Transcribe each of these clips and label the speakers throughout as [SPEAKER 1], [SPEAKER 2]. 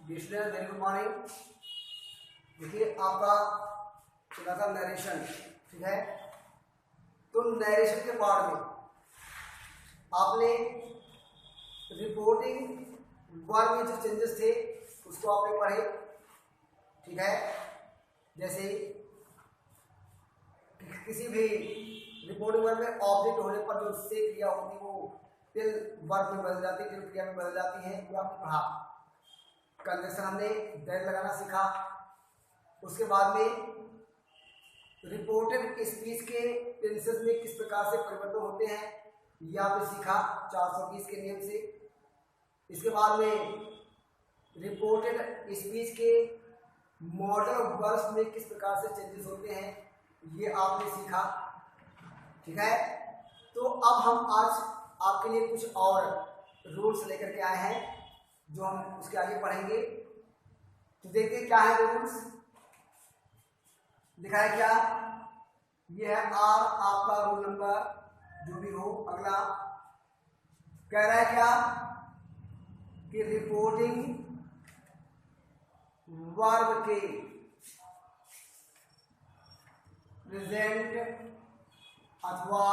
[SPEAKER 1] Dear very good morning. देखिए आपका चला था नरेशन, ठीक है। तो नरेशन के पार्ट में आपने रिपोर्टिंग वर्ब में जो चेंजेस थे उसको आपने पढ़े, ठीक है। जैसे किसी भी रिपोर्टिंग वर्ब में ऑब्जेक्ट होने पर जो से क्रिया होती है वो टिल वर्ब में बदल जाती है, टिल क्रिया में बदल जाती है। वो आपने पढ़ा। कंजक्शन हमने दैट लगाना सीखा। उसके बाद में रिपोर्टेड स्पीच के टेंसेस में किस प्रकार से परिवर्तन होते हैं यह आपने सीखा 420 के नियम से। इसके बाद में रिपोर्टेड स्पीच के मॉडल वर्ब्स में किस प्रकार से चेंजेस होते हैं ये आपने सीखा, ठीक है। तो अब हम आज आपके लिए कुछ और रूल्स लेकर के आए हैं जो हम उसके आगे पढ़ेंगे। तो देखिए क्या है रूल्स, दिखाए क्या। ये है आर आपका रूल नंबर जो भी हो। अगला कह रहा है क्या कि रिपोर्टिंग वर्ब के प्रेजेंट अथवा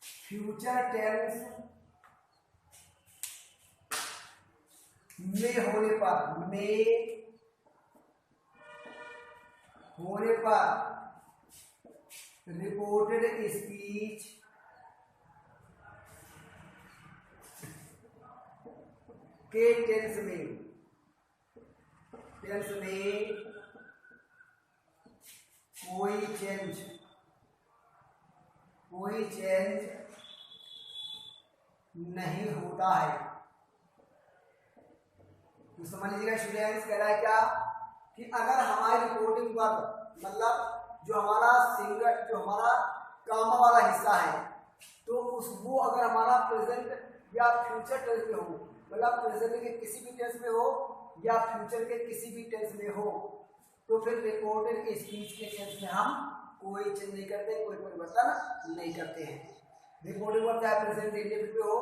[SPEAKER 1] फ्यूचर टेंस में होने पर रिपोर्टेड स्पीच के टेंस में कोई चेंज नहीं होता है। तो समझ लीजिएगा स्टूडेंट्स, कह रहा है क्या कि अगर हमारी रिपोर्टिंग वर्ब मतलब जो हमारा सिंगल जो हमारा काम वाला हिस्सा है तो वो अगर हमारा प्रेजेंट या फ्यूचर टेंस में हो, मतलब प्रेजेंट के किसी भी टेंस में हो या फ्यूचर के किसी भी टेंस में हो, तो फिर रिपोर्टेड स्पीच के टेंस में हम कोई चेंज नहीं करते, कोई परिवर्तन नहीं करते हैं। रिपोर्टिंग वर्ब चाहे प्रेजेंट इंडेफिनिट में हो,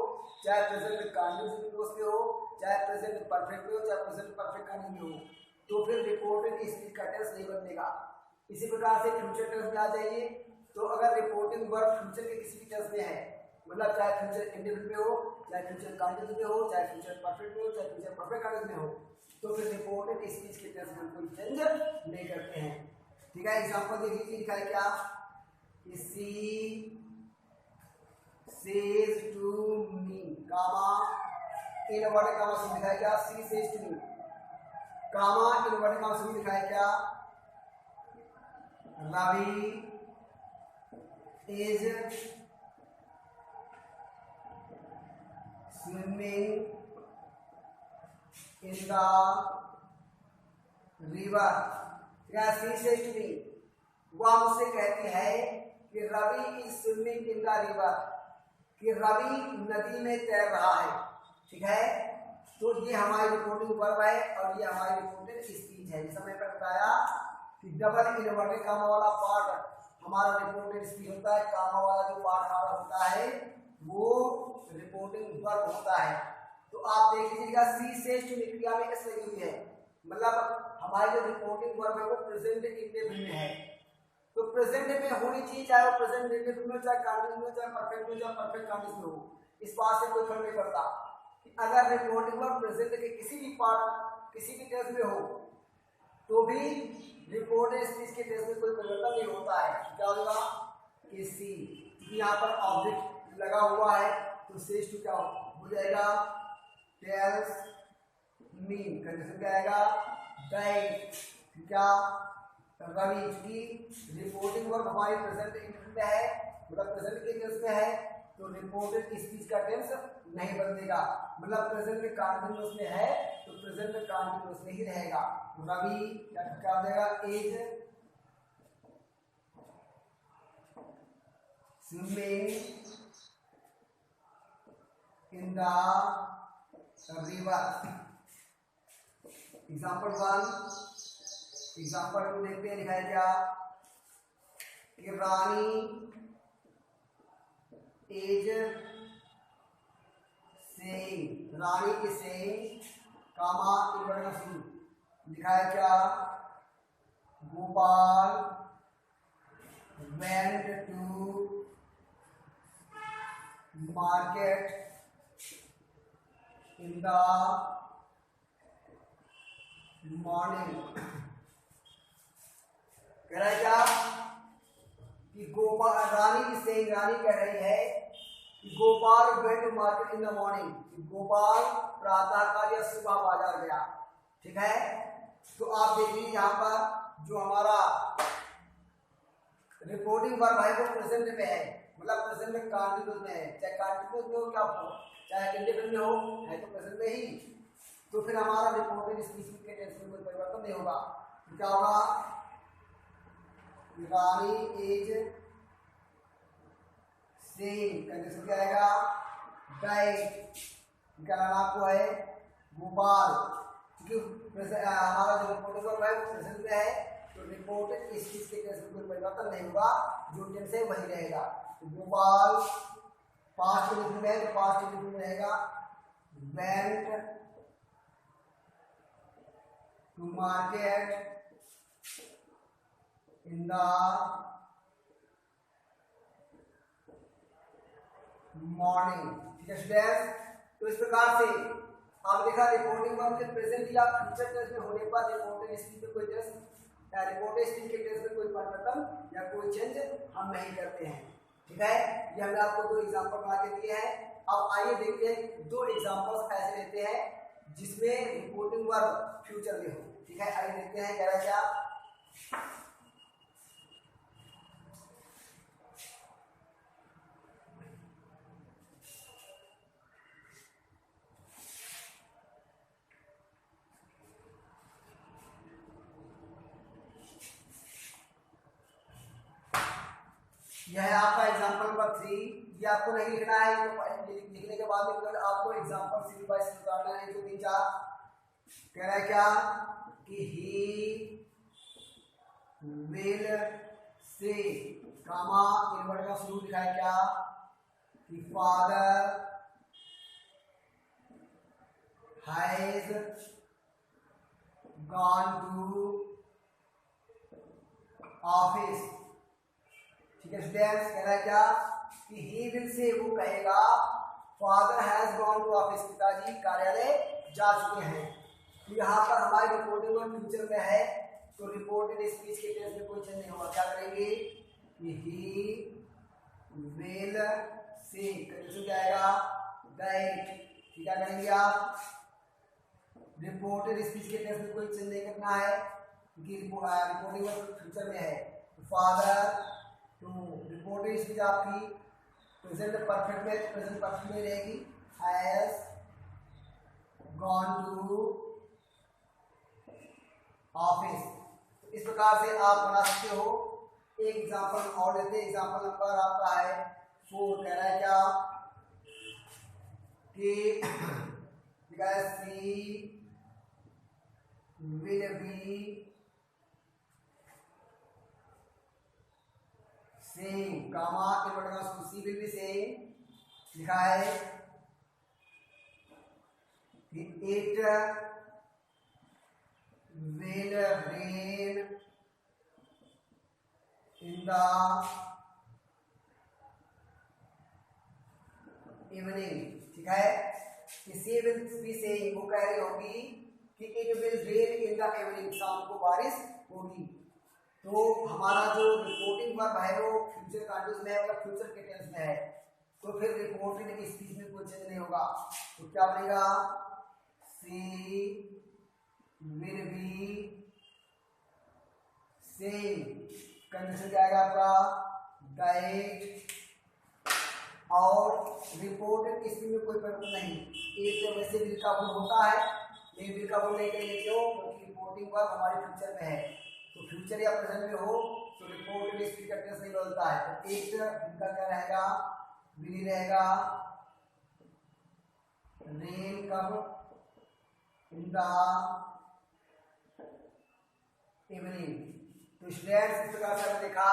[SPEAKER 1] चाहे प्रेजेंट कंटीन्यूअस में हो, चाहे प्रेजेंट परफेक्ट में हो, चाहे प्रेजेंट परफेक्ट कंटीन्यूअस में हो, तो फिर रिपोर्टेड स्पीच का टेंस नहीं बदलेगा। इसी प्रकार से फ्यूचर टेंस में आ जाइए। तो अगर रिपोर्टिंग वर्ब फ्यूचर के किसी भी टेंस में है, मतलब चाहे फ्यूचर इंडेफिनिट में हो, चाहे फ्यूचर कंटीन्यूअस में हो, चाहे फ्यूचर परफेक्ट में हो, चाहे फ्यूचर परफेक्ट कंटीन्यूअस में हो, तो फिर रिपोर्टेड स्पीच के टेंस में कोई चेंज नहीं करते हैं, ठीक है। एग्जांपल देख लीजिए, लिखा है क्या कि she says to me, comma inverted comma से लिखा है क्या she says to me, comma inverted comma से लिखा है क्या Ravi is swimming in the river। क्या सी says to me, वह मुझसे कहती है कि Ravi is swimming in the river, कि रवि नदी में तैर रहा है, ठीक है। तो ये हमारी रिपोर्टिंग वर्ब है और ये हमारी रिपोर्टेड स्पीच है। जैसा मैंने बताया कि डबल इनवर्टेड कामा वाला पार्ट हमारा रिपोर्टेड स्पीच होता है, कामा वाला जो पार्ट हमारा होता है वो रिपोर्टिंग वर्ब होता है। तो आप देख लीजिएगा सी से क्रिया में एस लगी हुई है, मतलब हमारी जो रिपोर्टिंग वर्ब है वो प्रेजेंट इंडेफिनिट में है। तो प्रेजेंट में होनी चाहिए, चाहे वो प्रेजेंट इंडेफिनिट में, चाहे कंटीन्यूअस में, चाहे परफेक्ट में, चाहे परफेक्ट कंटीन्यूअस में हो, इस बात से कोई फर्क नहीं पड़ता। अगर रिपोर्टिंग वर्ब प्रेजेंट के किसी भी पार्ट किसी भी टेंस में हो तो भी रिपोर्टेड स्पीच के टेंस में कोई परिवर्तन नहीं होता है। क्या होगा कि सी, क्योंकि यहाँ पर ऑब्जेक्ट लगा हुआ है तो सेज टू क्या हो जाएगा टेल्स मी, कंडीशन क्या आएगा दैट, क्या रवि, की रिपोर्टिंग वर्ब हमारी प्रेजेंट इंडेफिनिट में है, मतलब प्रेजेंट के टेंस में है, तो रिपोर्टेड स्पीच का टेंस नहीं बदलेगा। मतलब प्रेजेंट में कंटीन्यूअस में है तो प्रेजेंट में कंटीन्यूअस में ही रहेगा। रवि क्या हो जाएगा is swimming in the river. Example 1, example 2 देखते हैं, लिखा है क्या कि Rani is saying, Rani is saying comma invert का शुरू लिखा है क्या, Gopal went to market in the morning। कह रहा है क्या कि गोपाल, रानी कह रही है कि Gopal went to market in the morning, Gopal प्रातः काल या सुबह बाजार गया। ठीक है, तो आप देखिए यहाँ पर जो हमारा रिपोर्टिंग वर्ब है वो प्रेजेंट में है, मतलब प्रेजेंट में कंटिन्यूअस में है, चाहे कंटिन्यूअस में हो क्या हो, चाहे इंडेफिनिट में हो, है तो प्रेजेंट में ही। तो फिर हमारा रिपोर्टेड स्पीच के टेंस में कोई परिवर्तन नहीं होगा। तो क्या होगा, रानी इज सेइंग, कंडीशन क्या आएगा, डाइट, क्या नाम आपको है, गोपाल, क्योंकि हमारा जो रिपोर्टिंग वर्ब है वो प्रेजेंट में है, तो रिपोर्टेड स्पीच के टेंस में कोई परिवर्तन नहीं होगा, जो टेंस है वही रहेगा। तो गोपाल पास्ट टेंस में है, तो पास्ट टेंस में रहेगा went to market in the morning। ठीक है स्टूडेंट्स, तो इस प्रकार से आप देखा रिपोर्टिंग वर्ब के प्रेजेंट या फ्यूचर टेंस में होने पर रिपोर्टेड स्पीच में कोई टेंस या रिपोर्टेड स्पीच के टेंस में कोई परिवर्तन या कोई चेंज हम नहीं करते हैं। ठीक है, ये हमने आपको दो एग्जांपल बना के दिए हैं। अब आइए देखते हैं दो एग्जांपल्स ऐसे लेते हैं जिसमें रिपोर्टिंग वर्ब फ्यूचर में हो। ठीक है, आइए देखते हैं क्या क्या। यह है आपका एग्जांपल नंबर 3। ये आपको नहीं लिखना है, तो लिखने के बाद में आपको एग्जांपल सी बाय सी उतारना है। जो 3-4 कह रहा है क्या कि he will say, comma invert का शुरू लिखा है क्या कि father has gone to office. ठीक है स्टूडेंट्स, कह रहा है क्या कि ही विल से, वो कहेगा father has gone to office, पिताजी कार्यालय जा चुके हैं। तो यहाँ पर हमारी रिपोर्टिंग वर्ब फ्यूचर में है, तो रिपोर्टेड स्पीच के टेंस में कोई चेंज नहीं होगा। क्या करेंगे कि ही विल से, कंडीशन क्या आएगा, दैट। क्या करेंगे आप, रिपोर्टेड स्पीच के टेंस में कोई चेंज नहीं करना है क्योंकि रिपोर्टिंग वर्ब फ्यूचर में है। फादर, तो रिपोर्टेड स्पीच आपकी प्रेजेंट परफेक्ट में रहेगी, हैज गॉन टू ऑफिस। तो इस प्रकार से आप बना सकते हो। एक एग्जांपल और लेते हैं, एग्जांपल नंबर आपका है 4। कह रहा है क्या कि she will be saying, comma invert का सी विल बी सेइंग लिखा है कि it will rain in the evening। ठीक है, इसी विल बी सेइंग, वो कह रही होगी कि it will rain in the evening, शाम को बारिश होगी। तो हमारा जो रिपोर्टिंग वर्ब है वो फ्यूचर कंटीन्यूअस में है, मतलब फ्यूचर के टेंस में है, तो फिर रिपोर्टेड स्पीच में कोई चेंज नहीं होगा। तो क्या बनेगा, सी will be same, कंडीशन क्या आएगा आपका, डाइट। और रिपोर्टेड स्पीच में कोई परिवर्तन नहीं, एक तो वैसे बिल का गुण होता है, लेकिन बिल का गुण नहीं करेंगे, क्यों, क्योंकि रिपोर्टिंग वर्ब हमारे फ्यूचर में है। तो फ्यूचर या प्रेजेंट में हो तो रिपोर्टेड स्पीच का टेंस नहीं बदलता है। तो एक इनका क्या रहेगा, विल रहेगा, रेन कब, इन द इवनिंग। तो स्टूडेंट्स, इस प्रकार से हमने देखा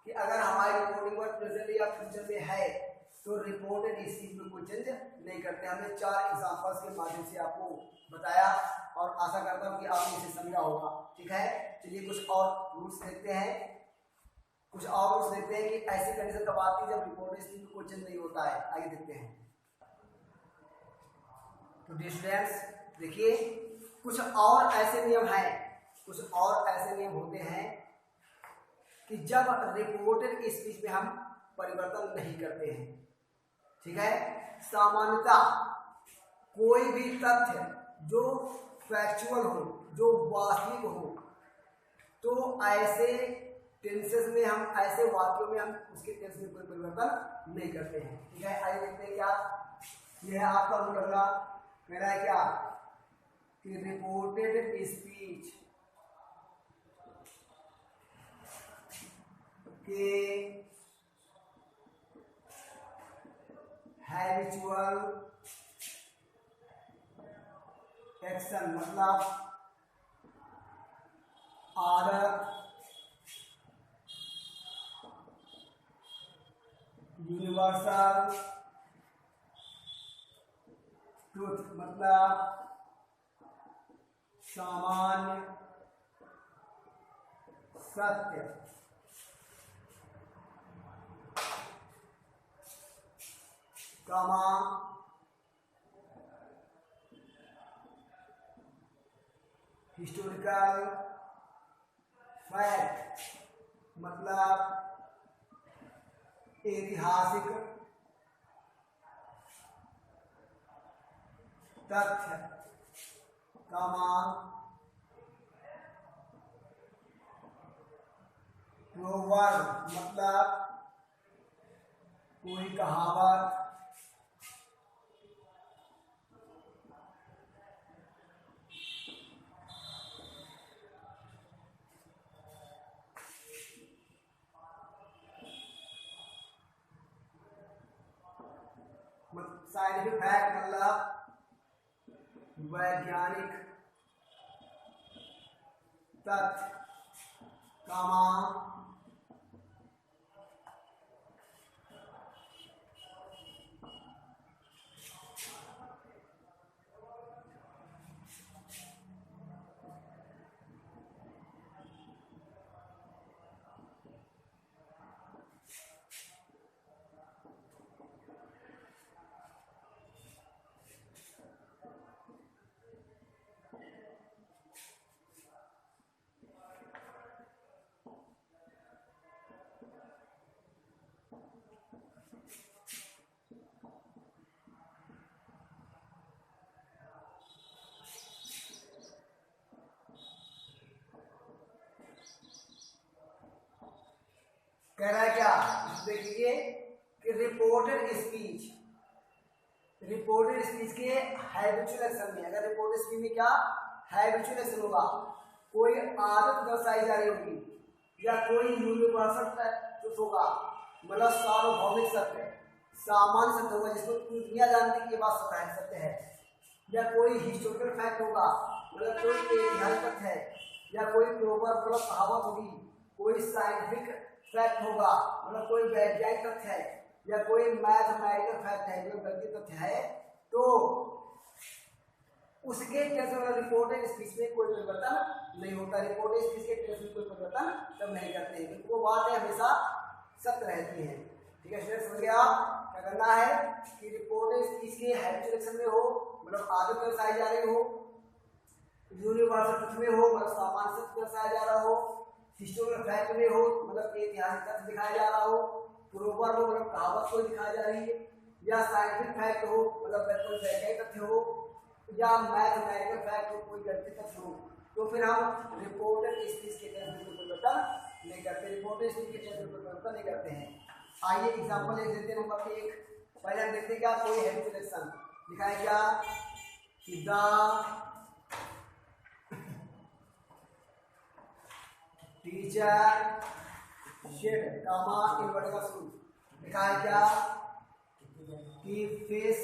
[SPEAKER 1] कि अगर हमारी रिपोर्टिंग वर्ब प्रेजेंट या फ्यूचर में है तो रिपोर्टेड स्पीच में कोई चेंज नहीं करते। हमने 4 एग्जांपल्स के माध्यम से आपको बताया और आशा करता हूँ कि आपने इसे समझा होगा। ठीक है, चलिए कुछ और रूल्स देखते हैं। कुछ और रूल्स देखते हैं कि ऐसी कंडीशन कब आती है जब रिपोर्टेड स्पीच में कोई चेंज नहीं होता है। आइए देखते हैं। तो डियर स्टूडेंट्स देखिए, कुछ और ऐसे नियम हैं, कुछ और ऐसे नियम होते हैं कि जब रिपोर्टेड स्पीच में हम परिवर्तन नहीं करते हैं। ठीक है, सामान्यतः कोई भी तथ्य जो फैक्चुअल हो, जो वास्तविक हो, तो ऐसे टेंसेस में हम, ऐसे वाक्यों में हम उसके टेंस में कोई परिवर्तन नहीं करते हैं। ठीक है, आइए देखते हैं क्या यह है आपका मुकदमा। मेरा है क्या कि रिपोर्टेड स्पीच के हैबिचुअल एक्शन मतलब आदत, यूनिवर्सल ट्रुथ मतलब सामान्य सत्य, कमा हिस्टोरिकल फैक्ट मतलब ऐतिहासिक तथ्य, कमा प्रोवर्ब मतलब कोई कहावत, साइंटिफिक फैक्ट मतलब वैज्ञानिक तथ्य, कमा कह रहा है क्या, देखिए कि रिपोर्टेड स्पीच के हैबिचुअल एक्शन में, अगर रिपोर्टेड स्पीच में क्या हैबिचुअल एक्शन होगा, कोई आदत दर्शाई जा रही होगी या कोई यूनिवर्सल ट्रुथ होगा मतलब सार्वभौमिक सत्य, सामान्य सत्य होगा जिसको दुनिया जानती है कि ये बात सत्य है, या कोई हिस्टोरिकल फैक्ट होगा मतलब कोई ऐतिहासिक तथ्य है, या कोई प्रोवर्ब मतलब कहावत होगी, कोई साइंटिफिक फैक्ट होगा मतलब कोई वैज्ञानिक तथ्य है, या कोई मैथमेटिकल फैक्ट है जो गणितीय तथ्य है, तो उसके टेस्ट में रिपोर्टेड स्पीच में कोई परिवर्तन नहीं होता। रिपोर्टेड स्पीच के टेस्ट में कोई परिवर्तन तब नहीं करते हैं, वो बातें हमेशा सत्य रहती हैं। ठीक है स्टूडेंट, समझ गया क्या करना है कि रिपोर्टेड स्पीच के हैबिचुअल एक्शन में हो मतलब आदत दर्शाई जा रही हो, यूनिवर्सल ट्रुथ में हो मतलब सामान्य सत्य दर्शाया जा रहा हो, हिस्टोरिकल फैक्ट में हो मतलब ऐतिहासिक तथ्य दिखाया जा रहा हो, प्रोवर्ब हो मतलब कहावत को दिखाई जा रही है, या साइंटिफिक फैक्ट हो मतलब कोई वैज्ञानिक तथ्य हो, या मैथमेटिकल फैक्ट हो कोई गणितीय तथ्य हो, तो फिर हम रिपोर्टेड स्पीच के टेस्ट में परिवर्तन नहीं करते, रिपोर्टेड स्पीच के टेस्ट में परिवर्तन नहीं करते हैं। आइए एग्जांपल एक देते हैं नंबर 1। पहले हम देखते हैं क्या कोई हैबिचुअल एक्शन दिखाया क्या कि द टीचर शेड कमा इनवर्टेड स्कूल दिखाया क्या कि फिश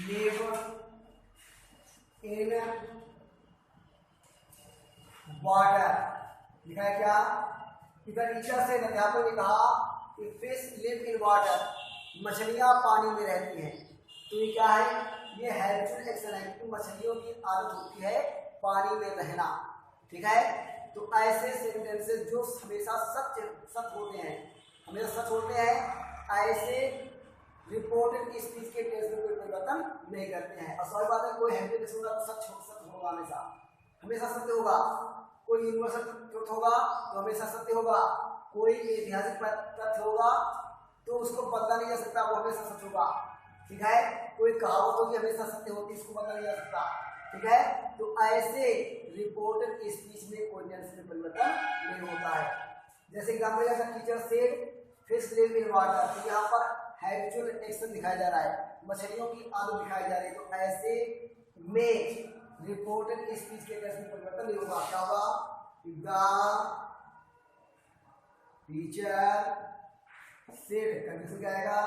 [SPEAKER 1] लिव इन वाटर दिखाया क्या इधर टीचर से अध्यापक ने कहा कि फिश लिव इन वाटर, मछलियां पानी में रहती हैं। तो ये क्या है, ये हैबिचुअल एक्शन है, क्योंकि मछलियों की आदत होती है पानी में रहना। ठीक है, तो ऐसे सेंटेंसेस जो हमेशा सच होते हैं, हमेशा सच होते हैं, ऐसे रिपोर्टेड स्पीच के टेंस में कोई परिवर्तन नहीं करते हैं। और सही बात है, कोई हैबिचुअल एक्शन होगा तो सच होगा, हमेशा सत्य होगा। कोई यूनिवर्सल ट्रुथ होगा तो हमेशा सत्य होगा। कोई ऐतिहासिक तथ्य होगा तो उसको बदला नहीं जा सकता, वो हमेशा सच होगा। ठीक है, कोई कहावत होगी हमेशा सत्य होती, इसको बदला नहीं जा सकता। ठीक है, तो ऐसे रिपोर्टेड स्पीच में कोई टेंस में परिवर्तन नहीं होता है। जैसे एग्जाम्पल है, teacher said fish live in water, तो यहाँ पर हैबिचुअल एक्शन दिखाया जा रहा है, मछलियों की आदत दिखाई जा रही है। तो ऐसे में रिपोर्टेड स्पीच के टेंस में परिवर्तन नहीं होगा। क्या होगा, द टीचर सेड, कंडीशन क्या आएगा,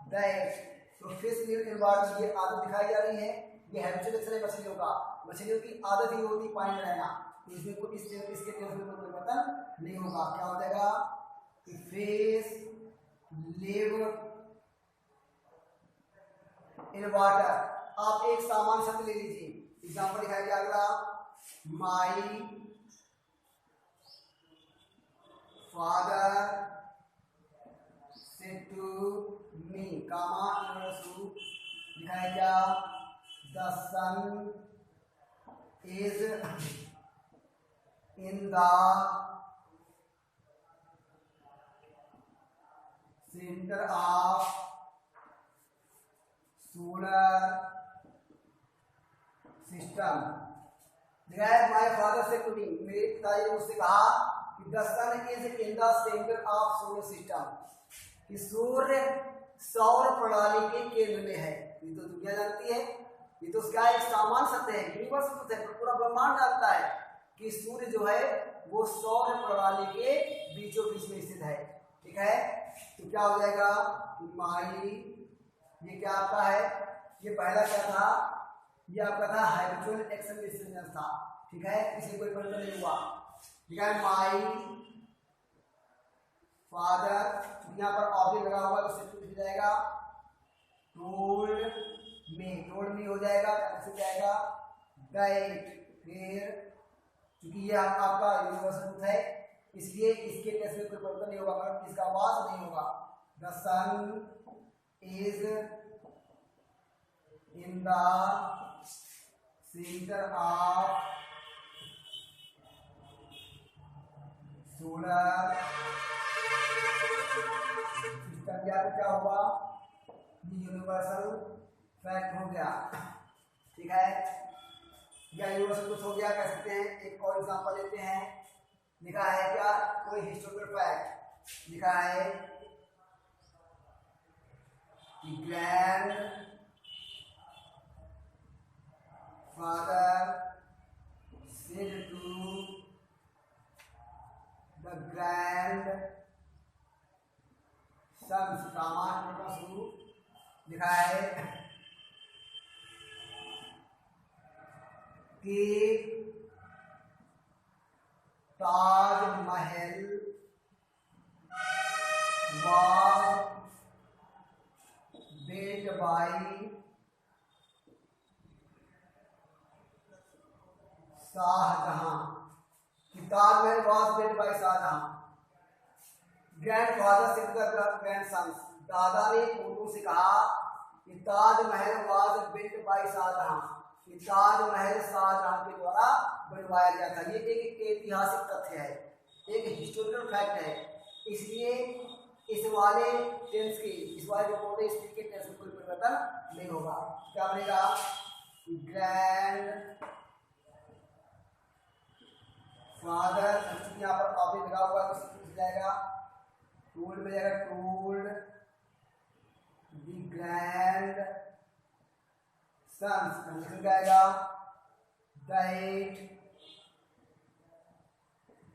[SPEAKER 1] दैट। तो फिश लिव इन वाटर, ये आदत दिखाई जा रही है, ये हैबिचुअल एक्शन है मछलियों का, मछलियों की आदत ही होती पानी में रहना। तो इसमें कोई इसके टेंस में कोई परिवर्तन नहीं होगा। क्या हो जाएगा, फिश लिव इन वाटर। आप एक सामान्य शब्द ले लीजिए, एग्जाम्पल दिखाया गया अगला, my father said to me, comma इनवर्सु दिखाया गया, the sun is in the centre of solar system. My father say to me, मेरे पिताजी ने मुझसे कहा कि the sun is in the centre of solar system, कि सूर्य सौर प्रणाली के केंद्र में है। ये तो दुनिया जानती है, ये तो क्या एक सामान्य सत्य है, यूनिवर्सल सत्य है, पूरा ब्रह्मांड जानता है कि सूर्य जो है वो सौर प्रणाली के बीचों बीच में स्थित है। ठीक है, तो क्या हो जाएगा, माई, ये क्या आपका है, ये पहला क्या था, ये आपका था हैबिचुअल एक्शन डिस्क्रिप्शन था। ठीक है, इसलिए कोई परिवर्तन नहीं हुआ। ठीक है, माई फादर, यहाँ पर ऑब्जेक्ट लगा हुआ तो सिर्फ लिख जाएगा, टोल्ड मी हो जाएगा, कैसे जाएगा, दैट। फिर क्योंकि ये आपका यूनिवर्सल ट्रुथ है, इसलिए इसके टेंस में कोई परिवर्तन नहीं होगा, मतलब इसका आवाज नहीं होगा। The sun is in the centre of solar system. क्या हुआ, यूनिवर्सल फैक्ट हो गया। ठीक है, या यूनिवर्सल कुछ हो गया कह सकते हैं। एक और एग्जांपल लेते हैं, लिखा है क्या, कोई हिस्टोरिकल फैक्ट लिखा है कि grand father said to the grand sons, कामान का शुरू लिखा है कि Taj Mahal was built by Shahjahan, कि Taj Mahal was built by Shahjahan. Grandfather से ग्रैंडसन्स, दादा ने पोतों से कहा कि Taj Mahal was built by Shahjahan, कि ताजमहल शाहजहां के द्वारा बनवाया गया था। ये एक ऐतिहासिक तथ्य है, एक हिस्टोरिकल फैक्ट है, इसलिए इस वाले टेंस के, इस वाले रिपोर्टेड स्पीच के टेंस में कोई परिवर्तन नहीं होगा। क्या बनेगा, ग्रैंड फादर, यहाँ पर ऑब्जेक्ट लगा हुआ है तो जाएगा, टोल्ड में जाएगा, told the grand sons, condition क्या आएगा, दैट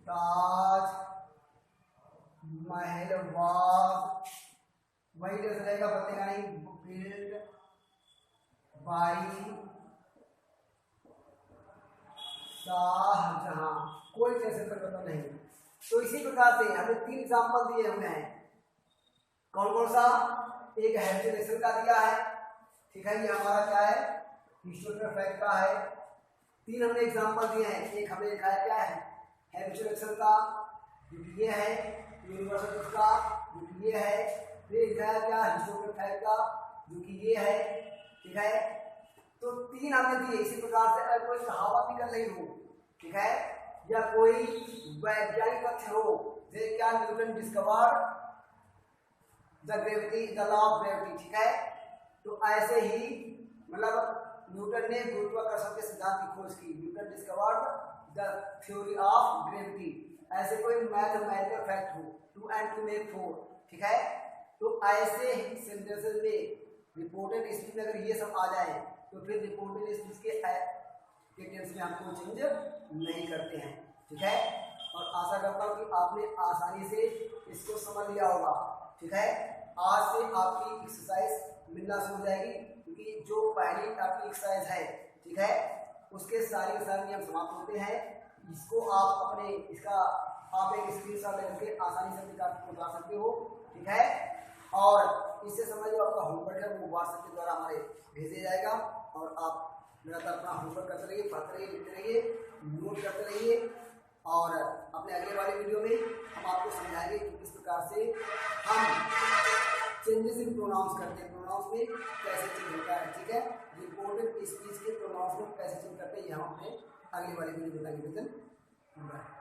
[SPEAKER 1] ताज महल वाज, वही कैसे रहेगा बताएगा नहीं, बिल्ड बाई शाहजहां, कोई कैसे परिवर्तन नहीं। तो इसी प्रकार से हमें 3 एग्जाम्पल दिए हुए हैं। कौन कौन सा? एक हैबिचुअल का दिया है, ठीक है, ये हमारा क्या है, हिस्टोरिकल फैक्ट का है। 3 हमने एग्जाम्पल दिए हैं। एक हमने लिखा है क्या है, हैबिचुअल का, जो कि ये है, यूनिवर्सल ट्रुथ का, जो कि ये है, फिर लिखा है क्या, हिस्टोरिकल फैक्ट का, जो कि ये है, ठीक है। तो 3 हमने दिए। इसी प्रकार से अगर कोई कहावत भी कर रही हो, ठीक है, या कोई वैज्ञानिक तथ्य हो, जैसे क्या Newton discovered the gravity, the law of gravity, ठीक है, तो ऐसे ही मतलब न्यूटन ने गुरुत्वाकर्षण के सिद्धांत की खोज की, Newton discovered the theory of gravity. ऐसे कोई मैथमेटिकल फैक्ट हो, 2 and 2 make 4, ठीक है, तो ऐसे सेंटेंसेस में रिपोर्टेड स्पीच में अगर ये सब आ जाए तो फिर रिपोर्टेड स्पीच के टेंस में हम कोई चेंज नहीं करते हैं, ठीक है। और आशा करता हूँ कि आपने आसानी से इसको समझ लिया होगा, ठीक है। आज से आपकी एक्सरसाइज मिलना शुरू हो जाएगी, क्योंकि जो पहली आपकी एक्सरसाइज है, ठीक है, उसके सारे के सारे नियम समाप्त होते हैं। इसको आप अपने आप एक स्क्रीनशॉट लेकर आसानी से उतार सकते हो, ठीक है। और इससे समझ लो आपका होमवर्क है वो व्हाट्सएप के द्वारा हमारे भेजा जाएगा, और आप लगातार अपना होमवर्क करते रहिए, पढ़ते रहिए, लिखते रहिए, नोट करते रहिए। और अपने अगले वाले वीडियो में हम आपको समझाएंगे कि किस प्रकार से हम चेंजेस इन प्रोनाउंस करते हैं, प्रोनाउंस में कैसे चेंज होता है, ठीक है। रिपोर्टेड स्पीच के प्रोनाउंस में कैसे चेंज करते हैं, ये हम अपने अगले वाले वीडियो में बताएंगे।